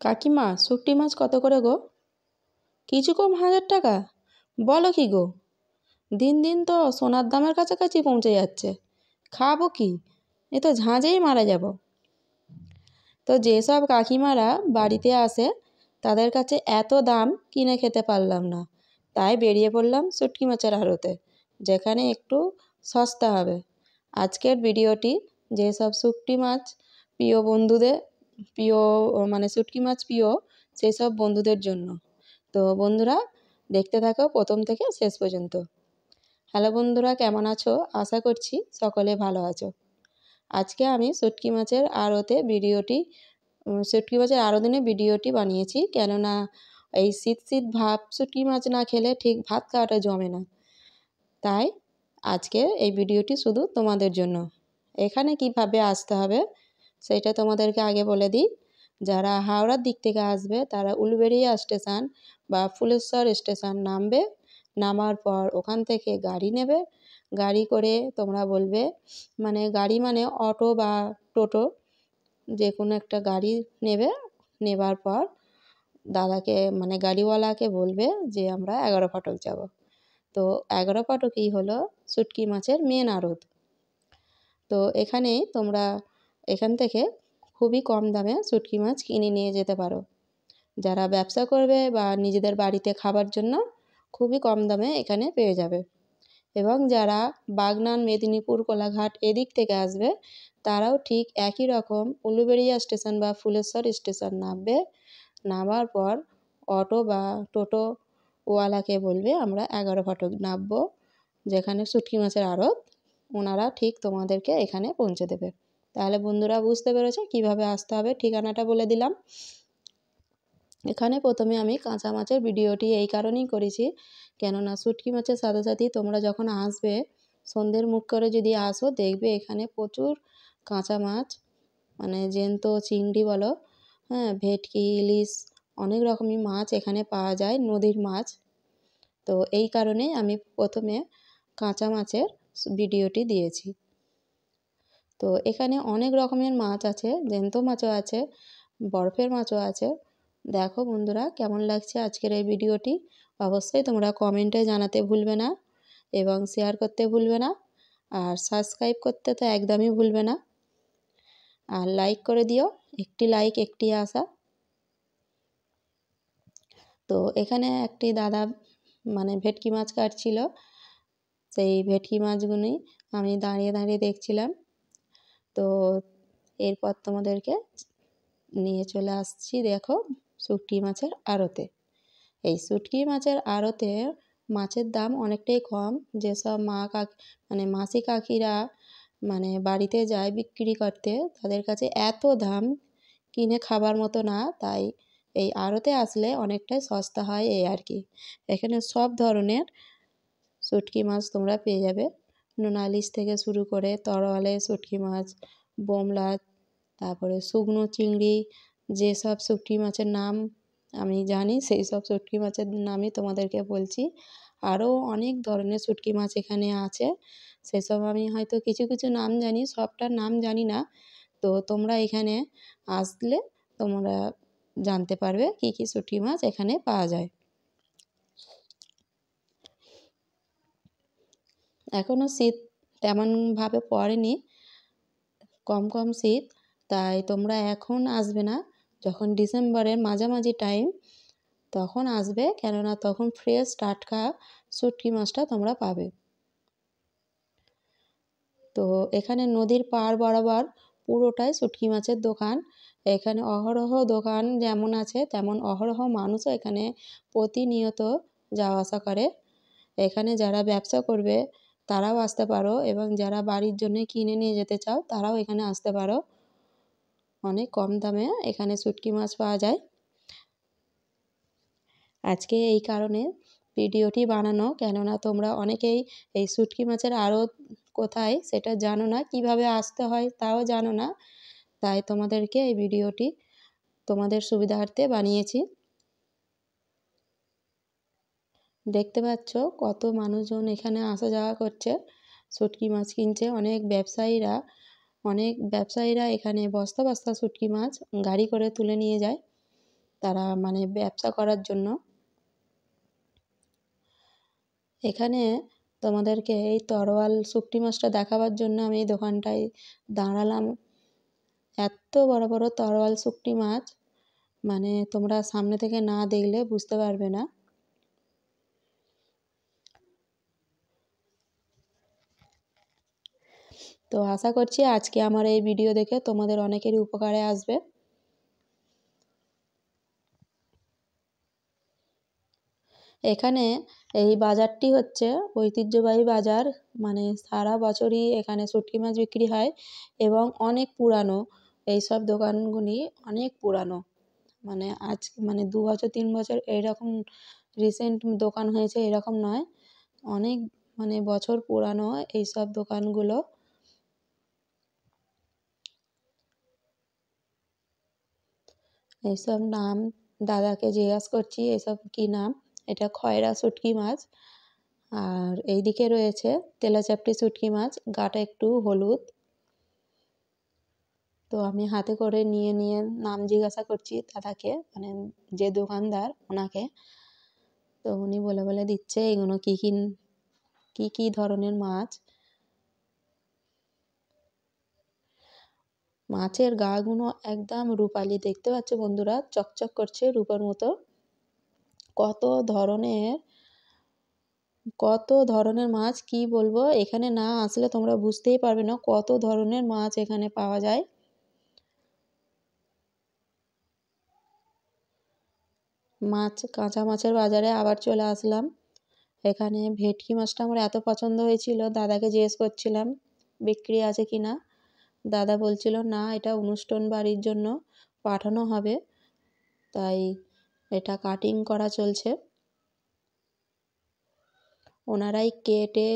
কাকিমা, শুঁটকি মাছ কত করে গো? কিছু কম 1000 টাকা? বলো কি গো! দিন দিন তো সোনার দামের কাছাকাছি পৌঁছে যাচ্ছে। খাবো কি? এ তো ঝাঁঝেই মারা যাব। তো যেসব কাকিমারা বাড়িতে আসে তাদের কাছে এত দাম কিনে খেতে পারলাম না, তাই বেরিয়ে পড়লাম শুঁটকি মাছের আড়তে, যেখানে একটু সস্তা হবে। আজকের ভিডিওটি যেসব শুঁটকি মাছ প্রিয় বন্ধুদের প্রিয় শুঁটকি মাছ প্রিয় সেই সব বন্ধুদের জন্য। তো বন্ধুরা, দেখতে থাকো প্রথম থেকে শেষ পর্যন্ত। হ্যালো বন্ধুরা, কেমন আছো? আশা করছি সকলে ভালো আছো। আজকে আমি শুঁটকি মাছের আড়দিনে ভিডিওটি বানিয়েছি, কেননা এই শীত শীত ভাব শুঁটকি মাছ না খেলে ঠিক ভাত খাওয়াটা জমে না। তাই আজকে এই ভিডিওটি শুধু তোমাদের জন্য। এখানে কিভাবে আসতে হবে সেটা তোমাদেরকে আগে বলে দিই। যারা হাওড়ার দিক থেকে আসবে তারা উলুবেড়িয়া স্টেশন বা ফুলেশ্বর স্টেশন নামবে। নামার পর ওখান থেকে গাড়ি নেবে। গাড়ি করে তোমরা বলবে, গাড়ি অটো বা টোটো, যে কোনো একটা গাড়ি নেবে। নেবার পর দাদাকে গাড়িওয়ালাকে বলবে যে আমরা 11 ফাটক যাব। তো 11 ফাটকই হলো শুঁটকি মাছের মেন আড়ত। তো এখান থেকে খুবই কম দামে শুঁটকি মাছ কিনে নিয়ে যেতে পারো। যারা ব্যবসা করবে বা নিজেদের বাড়িতে খাবার জন্য খুবই কম দামে এখানে পেয়ে যাবে। এবং যারা বাগনান, মেদিনীপুর, কোলাঘাট এদিক থেকে আসবে তারাও ঠিক একই রকম উলুবেড়িয়া স্টেশন বা ফুলেশ্বর স্টেশন নামবে। নামার পর অটো বা টোটোওয়ালাকে বলবে আমরা 11 ফাটক নামবো, যেখানে শুঁটকি মাছের আড়ত। ওনারা ঠিক তোমাদেরকে এখানে পৌঁছে দেবে। তাহলে বন্ধুরা, বুঝতে পেরেছো কীভাবে আসতে হবে? ঠিকানাটা বলে দিলাম। এখানে প্রথমে আমি কাঁচা মাছের ভিডিওটি এই কারণেই করেছি, কেননা শুঁটকি মাছের সাথে সাথেই তোমরা যখন আসবে, সন্ধ্যের মুখ করে যদি আসো, দেখবে এখানে প্রচুর কাঁচা মাছ, জ্যান্ত চিংড়ি বলো, ভেটকি, ইলিশ, অনেক রকমই মাছ এখানে পাওয়া যায়, নদীর মাছ। তো এই কারণেই আমি প্রথমে কাঁচা মাছের ভিডিওটি দিয়েছি। তো এখানে অনেক রকমের মাছ আছে, জ্যান্ত মাছও আছে, বরফের মাছও আছে। দেখো বন্ধুরা, কেমন লাগছে আজকের এই ভিডিওটি? অবশ্যই তোমরা কমেন্টে জানাতে ভুলবে না এবং শেয়ার করতে ভুলবে না, আর সাবস্ক্রাইব করতে তো একদমই ভুলবে না। আর লাইক করে দিও, একটি লাইক একটি আশা। তো এখানে একটি দাদা ভেটকি মাছ কাটছিল। সেই ভেটকি মাছগুলি আমি দাঁড়িয়ে দাঁড়িয়ে দেখছিলাম। তো এরপর তোমাদেরকে নিয়ে চলে আসছি, দেখো, শুঁটকি মাছের আড়তে। এই শুঁটকি মাছের আড়তে মাছের দাম অনেকটাই কম। যেসব মাসি কাকিরা বাড়িতে যায় বিক্রি করতে, তাদের কাছে এত দাম কিনে খাবার মতো না। তাই এই আড়তে আসলে অনেকটাই সস্তা হয়, এই আর কি। এখানে সব ধরনের শুঁটকি মাছ তোমরা পেয়ে যাবে, নোনা ইলিশ থেকে শুরু করে তরোয়ালে শুঁটকি মাছ, বোমলা, তারপরে শুকনো চিংড়ি। যেসব শুঁটকি মাছের নাম আমি জানি সেই সব শুঁটকি মাছের নামই তোমাদেরকে বলছি। আরও অনেক ধরনের শুঁটকি মাছ এখানে আছে, সেসব আমি হয়তো কিছু কিছু নাম জানি, সবটার নাম জানি না। তো তোমরা এখানে আসলে তোমরা জানতে পারবে কী কী শুঁটকি মাছ এখানে পাওয়া যায়। এখনও শীত তেমনভাবে পড়েনি, কম কম শীত। তাই তোমরা এখন আসবে না, যখন ডিসেম্বরের মাঝামাঝি টাইম তখন আসবে, কেননা তখন ফ্রেশ টাটকা শুঁটকি মাছটা তোমরা পাবে। তো এখানে নদীর পাড় বরাবর পুরোটাই শুঁটকি মাছের দোকান। এখানে অহরহ দোকান যেমন আছে, তেমন অহরহ মানুষও এখানে প্রতিনিয়ত যাওয়া আসা করে। এখানে যারা ব্যবসা করবে তারাও আসতে পারো, এবং যারা বাড়ির জন্য কিনে নিয়ে যেতে চাও তারাও এখানে আসতে পারো। অনেক কম দামে এখানে শুঁটকি মাছ পাওয়া যায়। আজকে এই কারণে ভিডিওটি বানানো, কেননা তোমরা অনেকেই এই শুঁটকি মাছের আড়ত কোথায় সেটা জানো না, কিভাবে আসতে হয় তাও জানো না। তাই তোমাদেরকে এই ভিডিওটি তোমাদের সুবিধার্থে বানিয়েছি। দেখতে পাচ্ছ কত মানুষজন এখানে আসা যাওয়া করছে, শুঁটকি মাছ কিনছে। অনেক ব্যবসায়ীরা এখানে বস্তা বস্তা শুঁটকি মাছ গাড়ি করে তুলে নিয়ে যায়। তারা মানে ব্যবসা করার জন্য। এখানে তোমাদেরকে এই তরোয়াল শুঁটকি মাছটা দেখাবার জন্য আমি এই দোকানটায় দাঁড়ালাম। এত বড় বড় তরোয়াল শুঁটকি মাছ, মানে তোমরা সামনে থেকে না দেখলে বুঝতে পারবে না। তো আশা করছি আজকে আমার এই ভিডিও দেখে তোমাদের অনেকেরই উপকারে আসবে। এখানে এই বাজারটি হচ্ছে ঐতিহ্যবাহী বাজার, মানে সারা বছরই এখানে শুঁটকি মাছ বিক্রি হয় এবং অনেক পুরানো। এইসব দোকানগুলি অনেক পুরানো, মানে আজ মানে 2 বছর 3 বছর এইরকম রিসেন্ট দোকান হয়েছে এরকম নয়, অনেক মানে বছর পুরানো এইসব দোকানগুলো। এইসব নাম দাদাকে জিজ্ঞাসা করছি এসব কী নাম। এটা খয়রা শুঁটকি মাছ। আর এইদিকে রয়েছে তেলাচাপটি শুঁটকি মাছ, গাটা একটু হলুদ। তো আমি হাতে করে নিয়ে নিয়ে নাম জিজ্ঞাসা করছি দাদাকে, মানে যে দোকানদার ওনাকে। তো উনি বলে বলে দিচ্ছে এগুলো কী কী কী কী ধরনের মাছ। মাছের গাগুলো একদম রূপালি, দেখতে পাচ্ছ বন্ধুরা, চকচক করছে রূপার মতো। কত ধরনের কত ধরনের মাছ কি বলবো, এখানে না আসলে তোমরা বুঝতেই পারবে না কত ধরনের মাছ এখানে পাওয়া যায়। মাছ, কাঁচা মাছের বাজারে আবার চলে আসলাম। এখানে ভেটকি মাছটা আমার এত পছন্দ হয়েছিল, দাদাকে জিজ্ঞেস করছিলাম বিক্রি আছে কি না। দাদা বলছিল না, এটা অনুষ্ঠান বাড়ির জন্য পাঠানো হবে, তাই এটা কাটিং করা চলছে। ওনারাই কেটে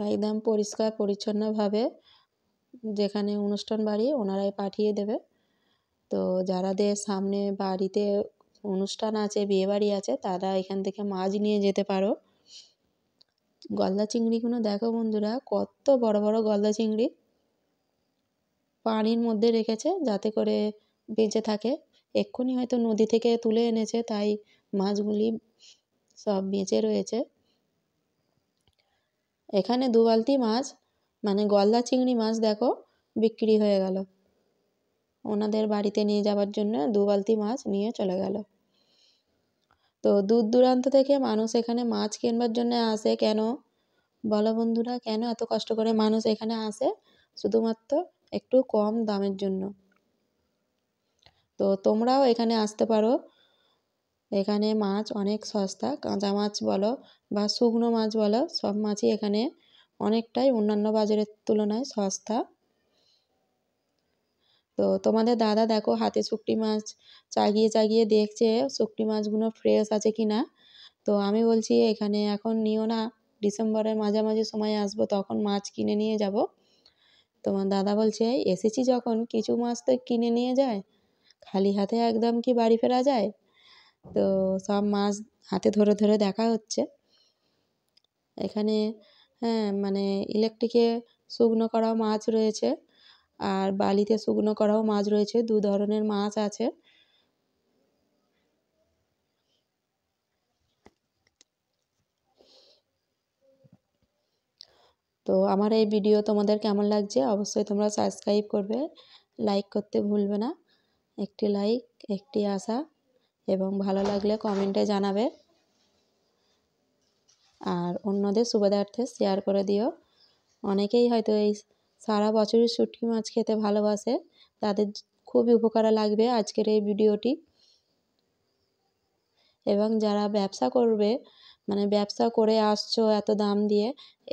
একদম পরিষ্কার পরিচ্ছন্নভাবে যেখানে অনুষ্ঠান বাড়ি ওনারাই পাঠিয়ে দেবে। তো যারাদের সামনে বাড়িতে অনুষ্ঠান আছে, বিয়েবাড়ি আছে, তারা এখান থেকে মাছ নিয়ে যেতে পারো। গলদা চিংড়িগুলো দেখো বন্ধুরা, কত বড় বড় গলদা চিংড়ি পানির মধ্যে রেখেছে যাতে করে বেঁচে থাকে। এক্ষুনি হয়তো নদী থেকে তুলে এনেছে, তাই মাছগুলি সব বেঁচে রয়েছে। এখানে 2 বালতি মাছ, মানে গলদা চিংড়ি মাছ দেখো বিক্রি হয়ে গেল। ওনাদের বাড়িতে নিয়ে যাওয়ার জন্য 2 বালতি মাছ নিয়ে চলে গেল। তো দূর দূরান্ত থেকে মানুষ এখানে মাছ কেনবার জন্য আসে কেন বলো বন্ধুরা, কেন এত কষ্ট করে মানুষ এখানে আসে? শুধুমাত্র একটু কম দামের জন্য। তো তোমরাও এখানে আসতে পারো। এখানে মাছ অনেক সস্তা, কাঁচা মাছ বলো বা শুকনো মাছ বলো, সব মাছই এখানে অনেকটাই অন্যান্য বাজারের তুলনায় সস্তা। তো তোমাদের দাদা দেখো হাতে শুঁটকি মাছ চাগিয়ে চাগিয়ে দেখছে শুঁটকি মাছগুলো ফ্রেশ আছে কি না। তো আমি বলছি এখানে এখন নিও না, ডিসেম্বরের মাঝামাঝি সময় আসবো তখন মাছ কিনে নিয়ে যাব। তোমার দাদা বলছে এসেছি যখন কিছু মাছ তো কিনে নিয়ে যায়, খালি হাতে একদম কি বাড়ি ফেরা যায়। তো সব মাছ হাতে ধরে ধরে দেখা হচ্ছে এখানে। হ্যাঁ, মানে ইলেকট্রিকে শুকনো করা মাছ রয়েছে আর বালিতে শুকনো করাও মাছ রয়েছে, 2 ধরনের মাছ আছে। তো আমার এই ভিডিও তোমাদের কেমন লাগছে অবশ্যই তোমরা সাবস্ক্রাইব করবে, লাইক করতে ভুলবে না। একটি লাইক, একটি আশা, এবং ভালো লাগলে কমেন্টে জানাবে। আর অন্যদের সুবিধার্থে শেয়ার করে দিও। অনেকেই হয়তো এই সারা বছরই শুঁটকি মাছ খেতে ভালোবাসে, তাদের খুবই উপকারে লাগবে আজকের এই ভিডিওটি। এবং যারা ব্যবসা করবে, মানে ব্যবসা করে আসছো এত দাম দিয়ে,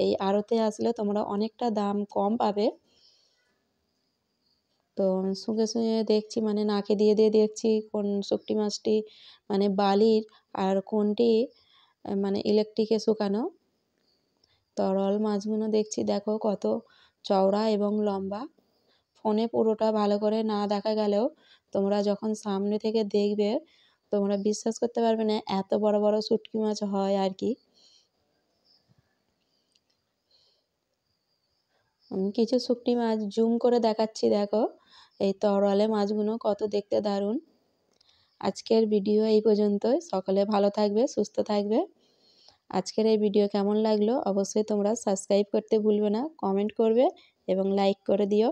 এই আড়তে আসলে তোমরা অনেকটা দাম কম পাবে। তো শুঁকে শুঁকে দেখছি, মানে নাকে দিয়ে দিয়ে দেখছি কোন শুঁটকি মাছটি মানে বালির আর কোনটি মানে ইলেকট্রিকে শুকানো। তরল মাছগুলো দেখছি দেখো কত চওড়া এবং লম্বা। ফোনে পুরোটা ভালো করে না দেখা গেলেও তোমরা যখন সামনে থেকে দেখবে তোমরা বিশ্বাস করতে পারবে না এত বড় বড় শুঁটকি মাছ হয় আর কি। আমি কিছু শুঁটকি মাছ জুম করে দেখাচ্ছি দেখো, এই তরলে মাছগুলো কত দেখতে দারুণ। আজকের ভিডিও এই পর্যন্তই। সকলে ভালো থাকবে, সুস্থ থাকবে। আজকের এই ভিডিও কেমন লাগলো অবশ্যই তোমরা সাবস্ক্রাইব করতে ভুলবে না, কমেন্ট করবে এবং লাইক করে দিও।